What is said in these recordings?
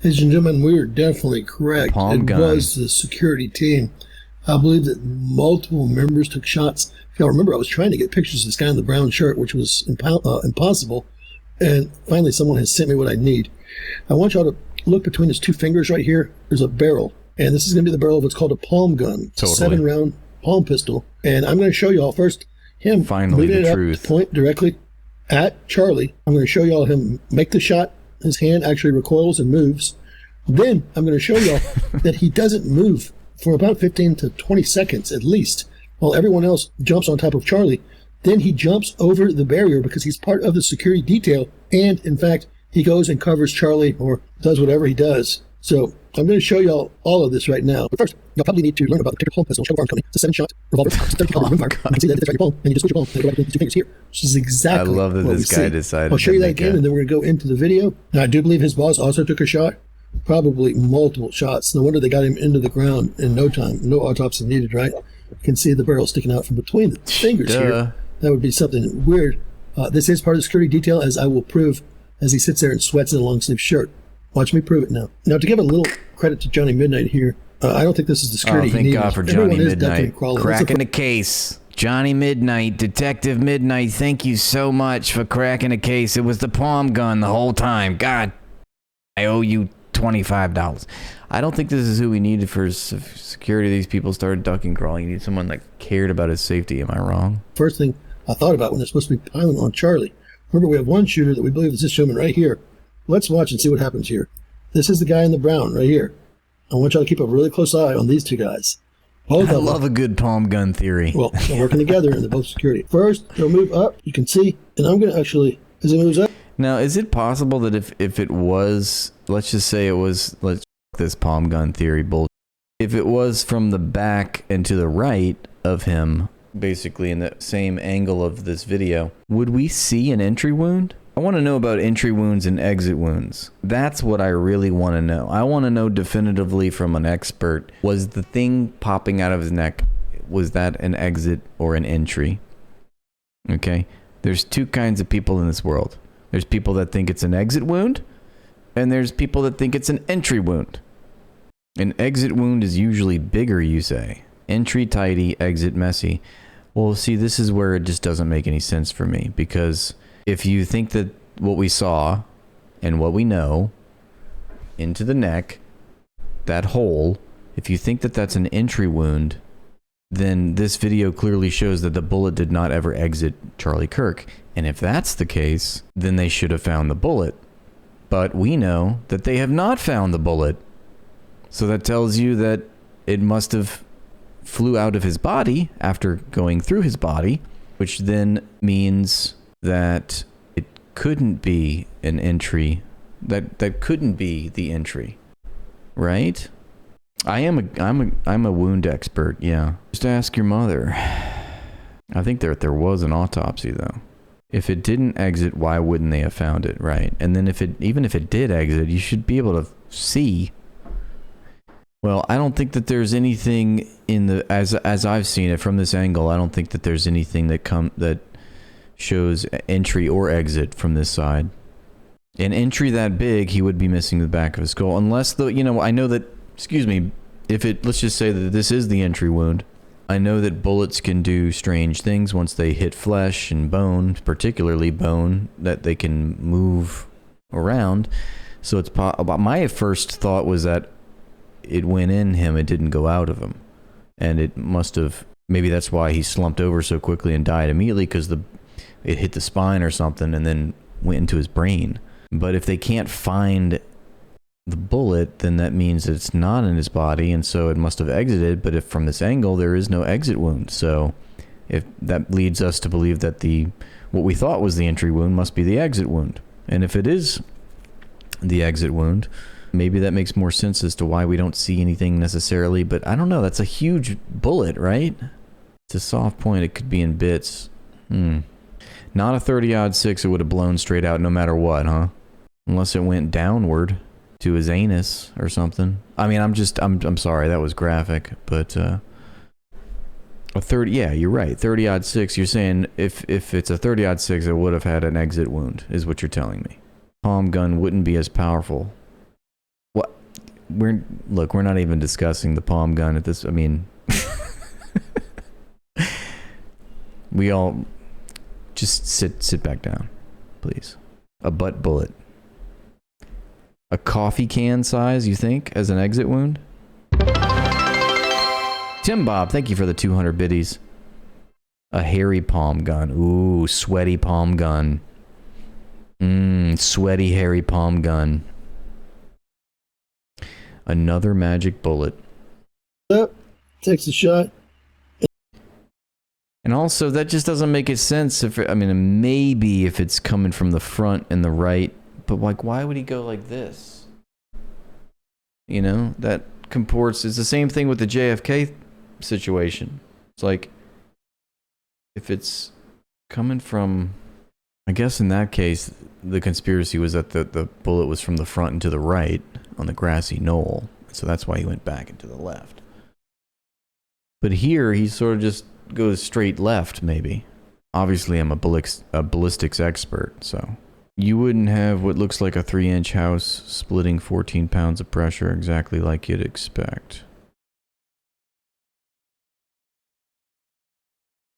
Ladies and gentlemen, we are definitely correct. Palm gun. It was the security team. I believe that multiple members took shots. If y'all remember, I was trying to get pictures of this guy in the brown shirt, which was impossible. And finally, someone has sent me what I need. I want y'all to look between his two fingers right here. There's a barrel. And this is going to be the barrel of what's called a palm gun. It's a 7-round palm pistol. And I'm going to show y'all first him finally leading the it truth. up to point directly at Charlie. I'm going to show y'all him make the shot. His hand actually recoils and moves. Then I'm going to show y'all that he doesn't move for about 15 to 20 seconds at least, while everyone else jumps on top of Charlie. Then he jumps over the barrier because he's part of the security detail. And in fact, he goes and covers Charlie or does whatever he does. So I'm going to show y'all all of this right now. But first, you'll probably need to learn about the particular palm pistol. Show Arms Company. It's a 7-shot revolver. It's a 30 caliber rimfire. You can see that it's right in your palm, and you just switch your palm and go back with two fingers here. Which is exactly I love that what this we guy see. decided. I'll show you that again, and then we're going to go into the video. And I do believe his boss also took a shot. Probably multiple shots. No wonder they got him into the ground in no time. No autopsy needed, right? You can see the barrel sticking out from between the fingers here. That would be something weird. This is part of the security detail, as I will prove as he sits there and sweats in a long-sleeve shirt. Watch me prove it now. Now, to give a little credit to Johnny Midnight here, I don't think this is the security he needed. Thank God for Johnny Midnight. Cracking the case. Johnny Midnight, Detective Midnight, thank you so much for cracking the case. It was the palm gun the whole time. God, I owe you $25. I don't think this is who we needed for security. These people started ducking crawling. You need someone that cared about his safety. Am I wrong? First thing I thought about when they're supposed to be piling on Charlie. Remember, we have one shooter that we believe is this gentleman right here. Let's watch and see what happens here. This is the guy in the brown right here. I want y'all to keep a really close eye on these two guys. Both I love a good palm gun theory. Well, they're working together and they're both security. First, they'll move up. You can see, and I'm going to actually, as it moves up. Now, is it possible that if it was, let's just say it was, this palm gun theory bullshit. If it was from the back and to the right of him, basically in the same angle of this video, would we see an entry wound? I want to know about entry wounds and exit wounds. That's what I really want to know. I want to know definitively from an expert, was the thing popping out of his neck, was that an exit or an entry? Okay? There's two kinds of people in this world. There's people that think it's an exit wound, and there's people that think it's an entry wound. An exit wound is usually bigger, you say. Entry tidy, exit messy. Well, see, this is where it just doesn't make any sense for me, because if you think that what we saw and what we know into the neck, that hole, if you think that that's an entry wound, then this video clearly shows that the bullet did not ever exit Charlie Kirk. And if that's the case, then they should have found the bullet. But we know that they have not found the bullet. So that tells you that it must have flew out of his body after going through his body, which then means that it couldn't be an entry. That couldn't be the entry, right? I'm a wound expert, yeah. Just ask your mother. I think there was an autopsy though. If it didn't exit, why wouldn't they have found it, right? And then even if it did exit, you should be able to see. Well, I don't think that there's anything in the as I've seen it from this angle. I don't think that there's anything that shows entry or exit from this side. An entry that big, he would be missing the back of his skull, unless I know that. Excuse me. Let's just say that this is the entry wound. I know that bullets can do strange things once they hit flesh and bone, particularly bone, that they can move around. So it's my first thought was that it went in him, it didn't go out of him. And it must have, maybe that's why he slumped over so quickly and died immediately, because it hit the spine or something and then went into his brain. But if they can't find the bullet, then that means it's not in his body, and so it must have exited. But if from this angle there is no exit wound, so if that leads us to believe that what we thought was the entry wound must be the exit wound. And if it is the exit wound, maybe that makes more sense as to why we don't see anything necessarily. But I don't know, that's a huge bullet, right? It's a soft point, it could be in bits. Not a 30-06, it would have blown straight out no matter what, huh? Unless it went downward to his anus or something. I mean, I'm sorry, that was graphic, but a 30, yeah, you're right, 30-06, you're saying if it's a 30-06, it would have had an exit wound, is what you're telling me. Palm gun wouldn't be as powerful. we're not even discussing the palm gun at this. I mean, we all just sit back down, please. A butt bullet. A coffee can size, you think, as an exit wound? Tim Bob, thank you for the 200 biddies. A hairy palm gun. Ooh, sweaty palm gun. Sweaty, hairy palm gun. Another magic bullet. Yep. Takes a shot. And also, that just doesn't make sense. Maybe if it's coming from the front and the right, but like, why would he go like this? You know, that comports. It's the same thing with the JFK situation. It's like, if it's coming from, I guess in that case, the conspiracy was that the bullet was from the front and to the right on the grassy knoll. So that's why he went back and to the left. But here, he sort of just goes straight left, maybe. Obviously, I'm a ballistics expert, so. You wouldn't have what looks like a 3-inch house splitting 14 pounds of pressure exactly like you'd expect.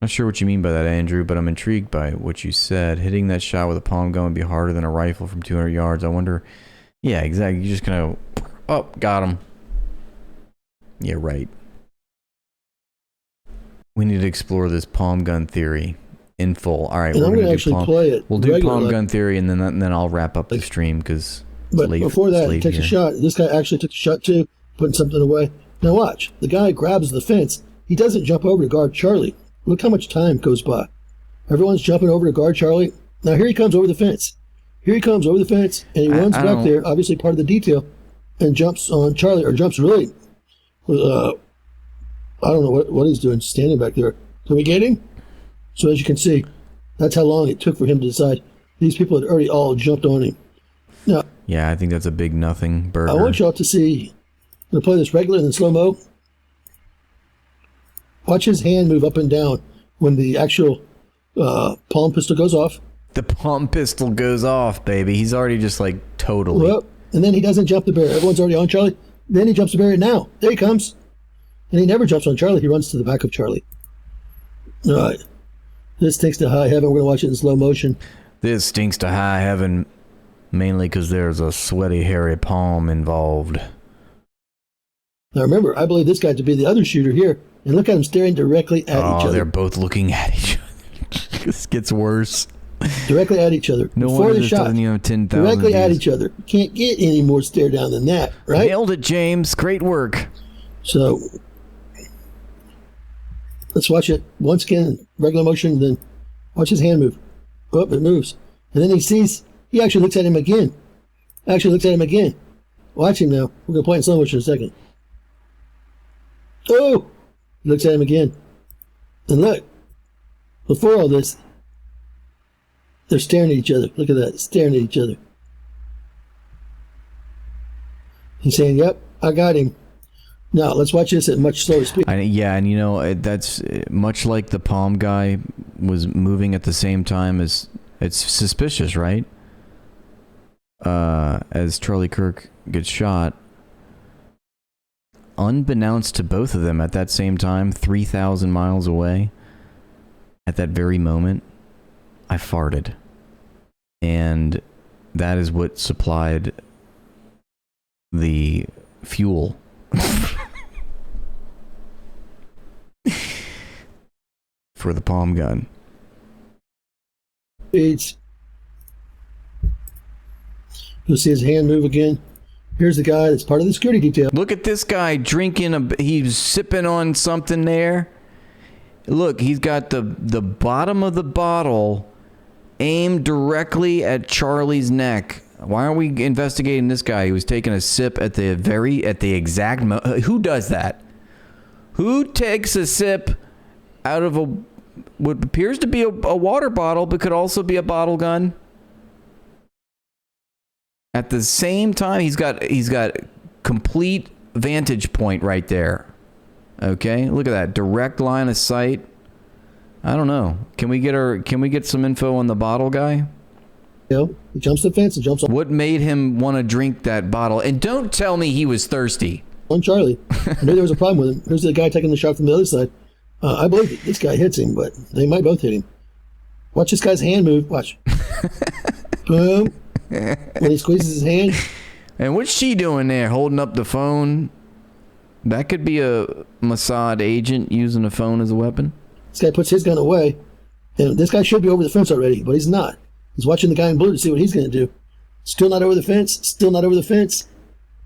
Not sure what you mean by that, Andrew, but I'm intrigued by what you said. Hitting that shot with a palm gun would be harder than a rifle from 200 yards. I wonder... Yeah, exactly. You just kind of... Oh, got him. Yeah, right. We need to explore this palm gun theory in full. All right, and I'm going to actually play it. We'll do palm gun theory, and then I'll wrap up the stream because. But before that, he takes a shot. This guy actually took a shot too, putting something away. Now watch. The guy grabs the fence. He doesn't jump over to guard Charlie. Look how much time goes by. Everyone's jumping over to guard Charlie. Now here he comes over the fence. Here he comes over the fence, and he runs back there, obviously part of the detail, and jumps on Charlie, or jumps really. I don't know what he's doing, standing back there. Can we get him? So as you can see, that's how long it took for him to decide. These people had already all jumped on him. Now, yeah, I think that's a big nothing burger. I want y'all to see. I'm going to play this regular and then slow-mo. Watch his hand move up and down when the actual palm pistol goes off. The palm pistol goes off, baby. He's already just like totally. Well, and then he doesn't jump the barrier. Everyone's already on Charlie. Then he jumps the barrier. Now, there he comes. And he never jumps on Charlie. He runs to the back of Charlie. All right. This stinks to high heaven. We're going to watch it in slow motion. This stinks to high heaven, mainly because there's a sweaty, hairy palm involved. Now remember, I believe this guy to be the other shooter here. And look at him staring directly at each other. Oh, they're both looking at each other. This gets worse. Directly at each other. No Before wonder the this shot, doesn't even have 10,000 directly views. at each other. Can't get any more stare down than that, right? Nailed it, James. Great work. So, let's watch it once again, regular motion, then watch his hand move. Oh, it moves. And then he actually looks at him again. Watch him now. We're going to play in slow motion in a second. Oh! He looks at him again. And look, before all this, they're staring at each other. Look at that, staring at each other. He's saying, yep, I got him. Now, let's watch this at much slower speed. Yeah, and you know, that's much like the palm guy was moving at the same time as... It's suspicious, right? As Charlie Kirk gets shot, unbeknownst to both of them at that same time, 3,000 miles away, at that very moment, I farted. And that is what supplied the fuel. For the palm gun. You'll see his hand move again. Here's the guy that's part of the security detail. Look at this guy drinking, he's sipping on something there. Look, he's got the bottom of the bottle aimed directly at Charlie's neck. Why aren't we investigating this guy? He was taking a sip at the exact moment. Who does that? Who takes a sip out of what appears to be a water bottle, but could also be a bottle gun? At the same time, he's got complete vantage point right there. Okay, look at that direct line of sight. I don't know. Can we get some info on the bottle guy? He jumps the fence and jumps What made him want to drink that bottle? And don't tell me he was thirsty. on Charlie. I knew there was a problem with him. Here's the guy taking the shot from the other side. I believe that this guy hits him, but they might both hit him. Watch this guy's hand move. Watch. Boom. When he squeezes his hand. And what's she doing there, holding up the phone? That could be a Mossad agent using a phone as a weapon. This guy puts his gun away. And this guy should be over the fence already, but he's not. He's watching the guy in blue to see what he's going to do. Still not over the fence. Still not over the fence.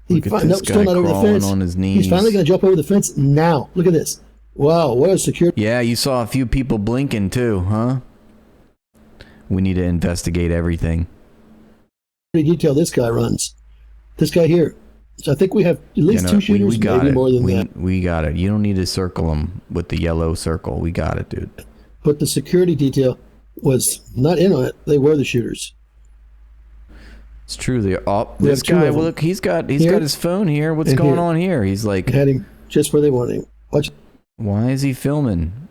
Look at this guy still not over the fence. on his knees. He's finally going to jump over the fence now. Look at this. Wow, what a security. Yeah, you saw a few people blinking too, huh? We need to investigate everything. Detail this guy runs. This guy here. So I think we have at least two shooters, we got maybe it. more than that. We got it. You don't need to circle them with the yellow circle. We got it, dude. But the security detail was not in on it. They were the shooters. It's true. This guy, look, he's got his phone here. What's going on here? He's like, had him just where they wanted him. Watch. Why is he filming?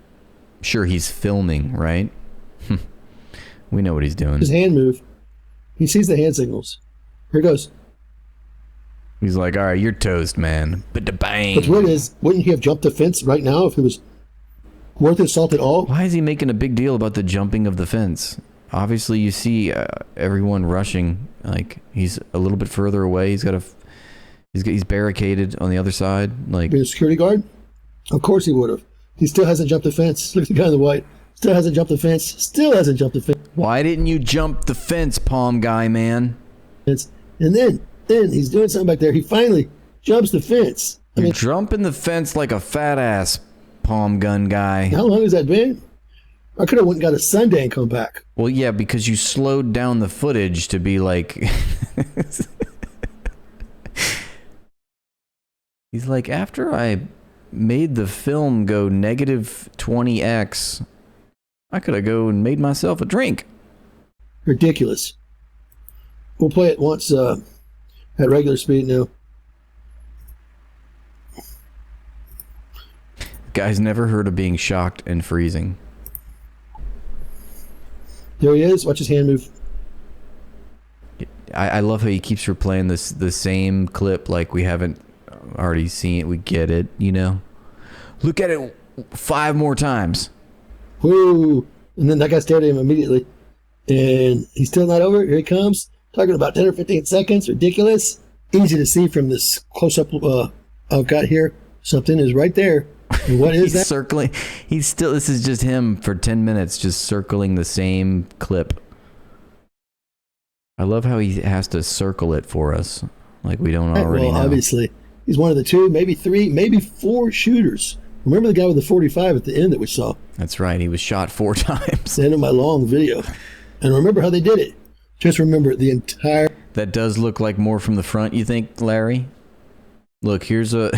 Sure, he's filming, right? We know what he's doing. His hand move. He sees the hand signals. Here it goes. He's like, all right, you're toast, man. But the bang. But what is? Wouldn't he have jumped the fence right now if it was worth his salt at all? Why is he making a big deal about the jumping of the fence? Obviously, you see everyone rushing. Like he's a little bit further away. He's barricaded on the other side. Like being a security guard. Of course he would have. He still hasn't jumped the fence. Look at the guy in the white. Still hasn't jumped the fence. Still hasn't jumped the fence. Why didn't you jump the fence, palm guy, man? And then he's doing something back there. He finally jumps the fence. You're jumping the fence like a fat ass palm gun guy. How long has that been? I could have went and got a Sunday and come back. Well, yeah, because you slowed down the footage to be like... He's like, after I made the film go negative 20x, I could have go and made myself a drink. Ridiculous. We'll play it once at regular speed now. Guy's never heard of being shocked and freezing. There he is. Watch his hand move. I love how he keeps replaying the same clip like we haven't already seen it. We get it, you know? Look at it 5 more times. Whoo! And then that guy stared at him immediately. And he's still not over. Here he comes. Talking about 10 or 15 seconds. Ridiculous. Easy to see from this close-up I've got here. Something is right there. And what is that? Circling. This is just him for 10 minutes just circling the same clip. I love how he has to circle it for us. Like we don't already know. Obviously. He's one of the 2, maybe 3, maybe 4 shooters. Remember the guy with the 45 at the end that we saw? That's right. He was shot 4 times. The end of my long video. And remember how they did it. Just remember the entire... That does look like more from the front, you think, Larry? Look, here's a...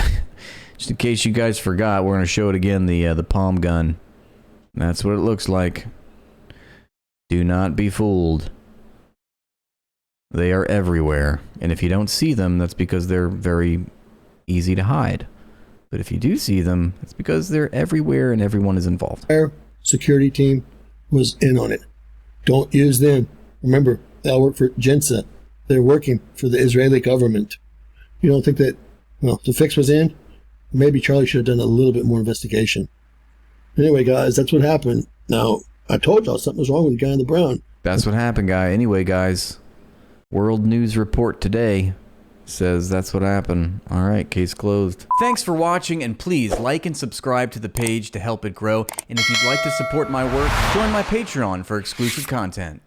Just in case you guys forgot, we're going to show it again, the palm gun. That's what it looks like. Do not be fooled. They are everywhere. And if you don't see them, that's because they're very easy to hide. But if you do see them, it's because they're everywhere and everyone is involved. Our security team was in on it. Don't use them. Remember, they all work for Jensa. They're working for the Israeli government. You don't think that, well, the fix was in? Maybe Charlie should have done a little bit more investigation. Anyway, guys, that's what happened. Now, I told y'all something was wrong with the guy in the brown. That's what happened, guy. Anyway, guys, World News Report today says that's what happened. All right, case closed. Thanks for watching, and please like and subscribe to the page to help it grow. And if you'd like to support my work, join my Patreon for exclusive content.